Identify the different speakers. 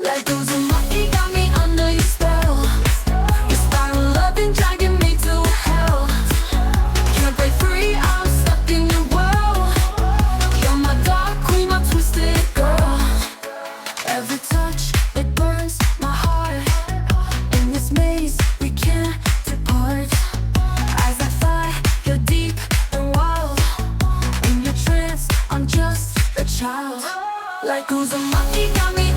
Speaker 1: Like Uzumaki got me under your spell. Your spiral loving dragging me to hell. Can't break free, I'm stuck in your world. You're my dark queen, my twisted girl. Every touch, it burns my heart. In this maze, we can't depart. As I fly, you're deep and wild. In your trance, I'm just a child. Like Uzumaki got me